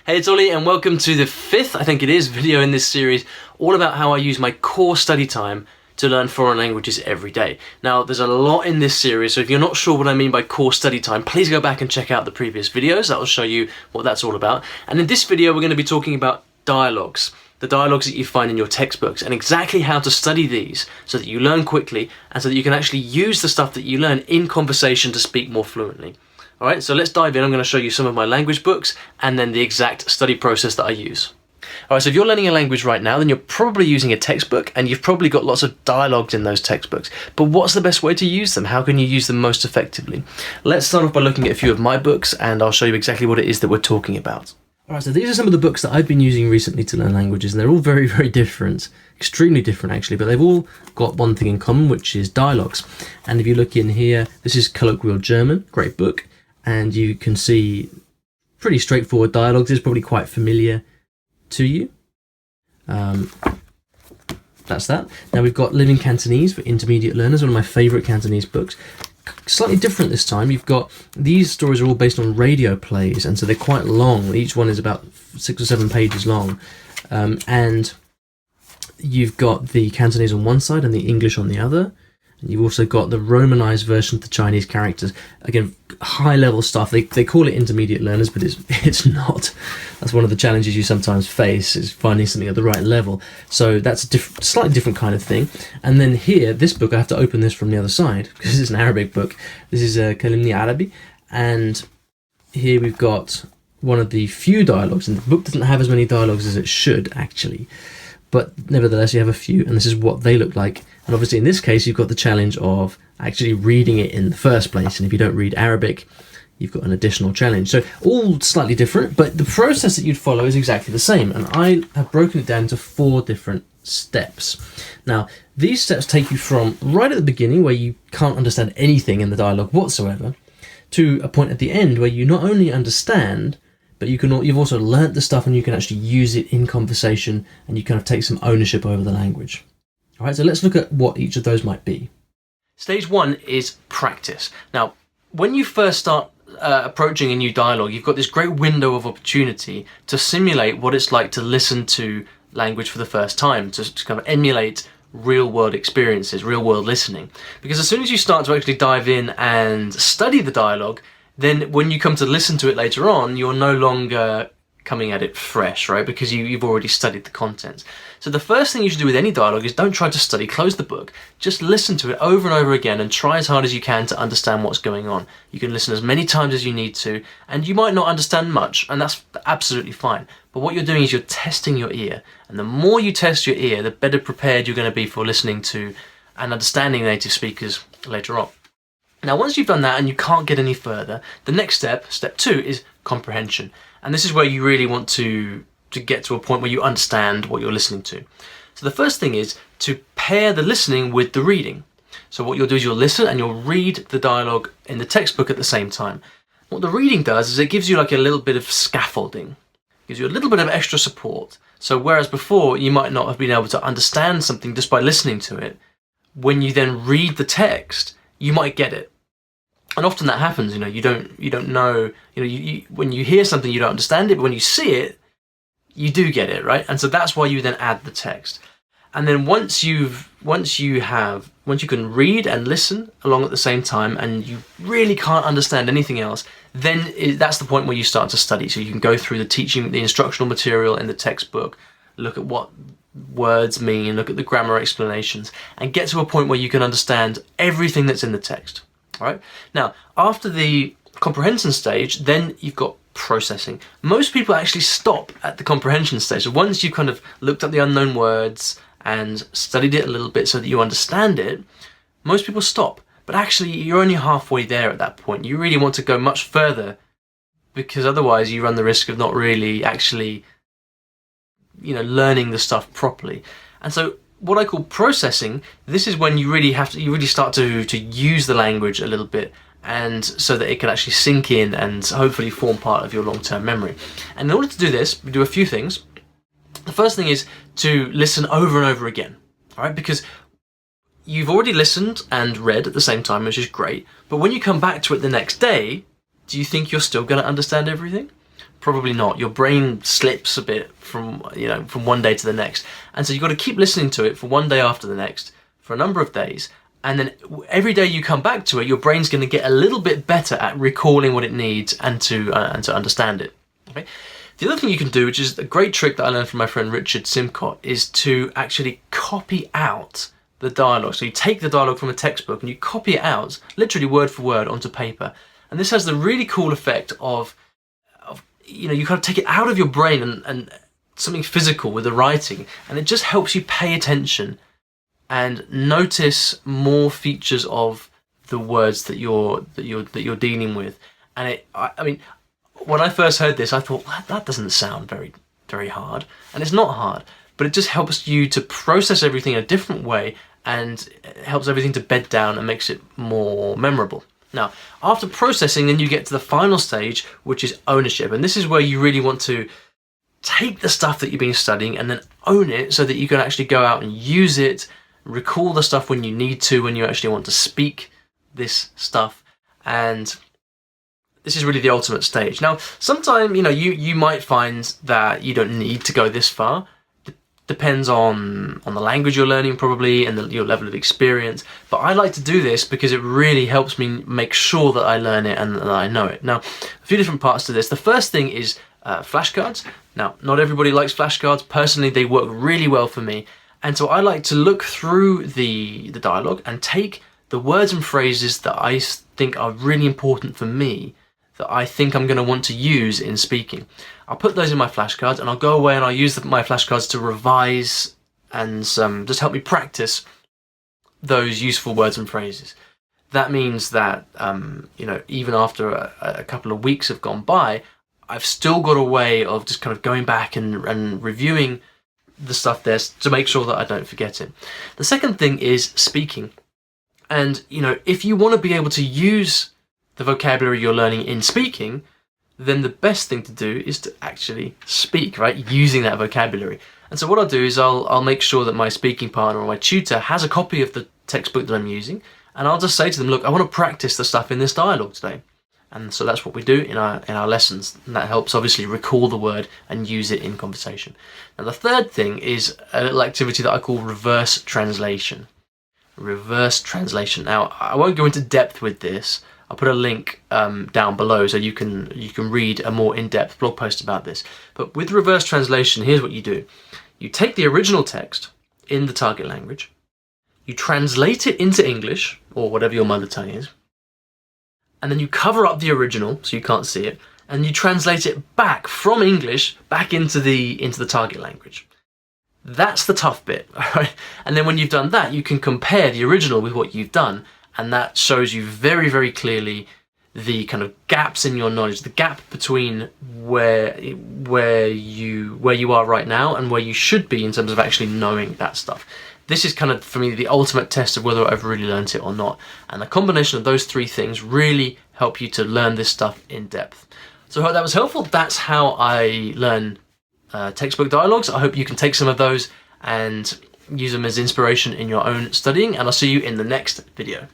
Hey, it's Ollie and welcome to the fifth, I think it is, video in this series all about how I use my core study time to learn foreign languages every day. Now, there's a lot in this series, so if you're not sure what I mean by core study time, please go back and check out the previous videos. That will show you what that's all about. And in this video, we're going to be talking about dialogues, the dialogues that you find in your textbooks, and exactly how to study these so that you learn quickly and so that you can actually use the stuff that you learn in conversation to speak more fluently. Alright, so let's dive in. I'm going to show you some of my language books and then the exact study process that I use. Alright, so if you're learning a language right now, then you're probably using a textbook and you've probably got lots of dialogues in those textbooks. But what's the best way to use them? How can you use them most effectively? Let's start off by looking at a few of my books and I'll show you exactly what it is that we're talking about. Alright, so these are some of the books that I've been using recently to learn languages, and they're all very, very different. Extremely different, actually, but they've all got one thing in common, which is dialogues. And if you look in here, this is Colloquial German, great book. And you can see pretty straightforward dialogues. It's probably quite familiar to you. That's that. Now we've got Living Cantonese for intermediate learners, one of my favourite Cantonese books. Slightly different this time. You've got, these stories are all based on radio plays, and so they're quite long. Each one is about 6 or 7 pages long. And you've got the Cantonese on one side and the English on the other. And you've also got the Romanized version of the Chinese characters. Again, high-level stuff. They call it intermediate learners, but it's not. That's one of the challenges you sometimes face, is finding something at the right level. So that's a slightly different kind of thing. And then here, this book, I have to open this from the other side, because it's an Arabic book. This is Kalimni Arabi. And here we've got one of the few dialogues. And the book doesn't have as many dialogues as it should, actually. But nevertheless, you have a few, and this is what they look like. And obviously, in this case, you've got the challenge of actually reading it in the first place. And if you don't read Arabic, you've got an additional challenge. So all slightly different, but the process that you'd follow is exactly the same. And I have broken it down into 4 different steps. Now, these steps take you from right at the beginning, where you can't understand anything in the dialogue whatsoever, to a point at the end where you not only understand, but you've also learnt the stuff and you can actually use it in conversation and you kind of take some ownership over the language. All right, so let's look at what each of those might be. Stage 1 is practice. Now, when you first start approaching a new dialogue, you've got this great window of opportunity to simulate what it's like to listen to language for the first time, to kind of emulate real-world experiences, real-world listening. Because as soon as you start to actually dive in and study the dialogue, then when you come to listen to it later on, you're no longer coming at it fresh, right? Because you've already studied the content. So the first thing you should do with any dialogue is don't try to study, close the book. Just listen to it over and over again and try as hard as you can to understand what's going on. You can listen as many times as you need to, and you might not understand much, and that's absolutely fine. But what you're doing is you're testing your ear. And the more you test your ear, the better prepared you're going to be for listening to and understanding native speakers later on. Now, once you've done that and you can't get any further, the next step, step 2, is comprehension. And this is where you really want to get to a point where you understand what you're listening to. So the first thing is to pair the listening with the reading. So what you'll do is you'll listen and you'll read the dialogue in the textbook at the same time. What the reading does is it gives you like a little bit of scaffolding. It gives you a little bit of extra support. So whereas before you might not have been able to understand something just by listening to it, when you then read the text, you might get it. And often that happens, you don't know, when you hear something you don't understand it, but when you see it, you do get it, right? And so that's why you then add the text. And then once you can read and listen along at the same time, and you really can't understand anything else, then that's the point where you start to study. So you can go through the instructional material in the textbook, look at what words mean, look at the grammar explanations, and get to a point where you can understand everything that's in the text. All right. Now, after the comprehension stage, then you've got processing. Most people actually stop at the comprehension stage. So once you've kind of looked up the unknown words and studied it a little bit so that you understand it, most people stop. But actually, you're only halfway there at that point. You really want to go much further, because otherwise you run the risk of not really actually, learning the stuff properly. And so what I call processing, this is when you really start to use the language a little bit, and so that it can actually sink in and hopefully form part of your long-term memory. And in order to do this, we do a few things. The first thing is to listen over and over again, all right? Because you've already listened and read at the same time, which is great. But when you come back to it the next day, do you think you're still going to understand everything? Probably not. Your brain slips a bit from one day to the next. And so you've got to keep listening to it for one day after the next for a number of days. And then every day you come back to it, your brain's going to get a little bit better at recalling what it needs and to understand it. Okay. The other thing you can do, which is a great trick that I learned from my friend Richard Simcott, is to actually copy out the dialogue. So you take the dialogue from a textbook and you copy it out, literally word for word, onto paper. And this has the really cool effect of you kind of take it out of your brain and something physical with the writing, and it just helps you pay attention and notice more features of the words that you're dealing with. And I mean, when I first heard this, I thought that doesn't sound very, very hard, and it's not hard, but it just helps you to process everything in a different way, and it helps everything to bed down and makes it more memorable. Now, after processing, then you get to the final stage, which is ownership. And this is where you really want to take the stuff that you've been studying and then own it so that you can actually go out and use it, recall the stuff when you need to, when you actually want to speak this stuff. And this is really the ultimate stage. Now, sometimes, you might find that you don't need to go this far. Depends on the language you're learning, probably, and your level of experience. But I like to do this because it really helps me make sure that I learn it and that I know it. Now, a few different parts to this. The first thing is flashcards. Now, not everybody likes flashcards. Personally, they work really well for me. And so I like to look through the dialogue and take the words and phrases that I think are really important for me, that I think I'm going to want to use in speaking. I'll put those in my flashcards, and I'll go away and I'll use my flashcards to revise and just help me practice those useful words and phrases. That means that even after a couple of weeks have gone by, I've still got a way of just kind of going back and reviewing the stuff there to make sure that I don't forget it. The second thing is speaking. And if you want to be able to use the vocabulary you're learning in speaking, then the best thing to do is to actually speak, right? Using that vocabulary. And so what I'll do is I'll make sure that my speaking partner or my tutor has a copy of the textbook that I'm using, and I'll just say to them, look, I want to practice the stuff in this dialogue today. And so that's what we do in our lessons, and that helps obviously recall the word and use it in conversation. Now the third thing is a little activity that I call reverse translation. Reverse translation. Now I won't go into depth with this. I'll put a link down below so you can read a more in-depth blog post about this. But with reverse translation, here's what you do. You take the original text in the target language, you translate it into English, or whatever your mother tongue is, and then you cover up the original so you can't see it, and you translate it back from English back into the target language. That's the tough bit, right? And then when you've done that, you can compare the original with what you've done, and that shows you very, very clearly the kind of gaps in your knowledge, the gap between where you are right now and where you should be in terms of actually knowing that stuff. This is kind of, for me, the ultimate test of whether I've really learned it or not. And the combination of those three things really help you to learn this stuff in depth. So I hope that was helpful. That's how I learn textbook dialogues. I hope you can take some of those and use them as inspiration in your own studying, and I'll see you in the next video.